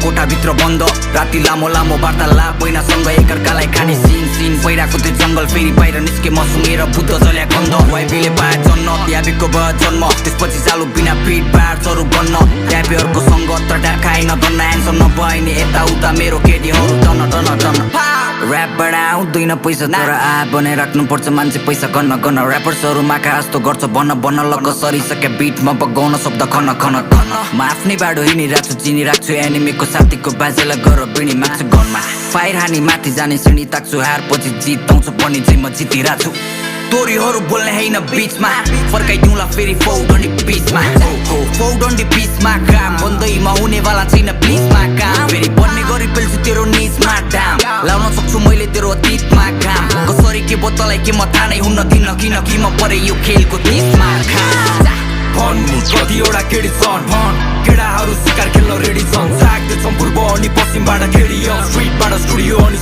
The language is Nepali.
कोठाभित्र बन्द राति लामो लामो वार्तालाप पहिनासँग एकअर्कालाई खाने सिन पहिराको त्यो जङ्गल फेरि बाहिर निस्के म सुँगेर बुद्ध जल्या गन्ध वाइफीले पाए जन्म याबीको भयो जन्म त्यसपछि चालु बिना पिट पार चरु बन्न याबीहरूको सङ्गत र ढाकाइ नदन्न ह्यान्डसम नभइने यताउता मेरो केटीहरू टन टन टन ऱ्यापबाट आउँदैन पैसा तर बने राख्नुपर्छ मान्छे पैसा गर्न ऱ्यापर्सहरू माखा जस्तो गर्छ बन्न लग्ग सरिसके बिटमा बगाउन शब्द खन म आफ्नै बाटो हिँडिरहेको छु चिनिरहेको छु एनिमीको साथीको बाजेलाई गर बिणी माग्छु गनमा फायर हानी माथि जाने सिँढी ताक्छु हार पछि जिताउँछ पनि चाहिँ म जितिरहेको छु तोरीहरू बोल्ने होइन बिचमा फर्काइदिउँला फेरि फौडन्डी बिचमा फौडन्डी बिचमा काम बन्दैमा हुनेवाला छैन प्लिजमा काम फेरि बन्ने गरी पेल्छु तेरो निजमा डाम लाउन सक्छु मैले तेरो अतीतमा काम कसरी के बोतलाई के म थाहा नै हुन्न दिन किन म परे यो खेलको तिसमा भन्नु कतिवटा केडी छन् केडाहरू शिकार खेल्न रेडी छन् साग्दैछन् पूर्व अनि पश्चिमबाट केडी स्ट्रिटबाट स्टुडियो अनि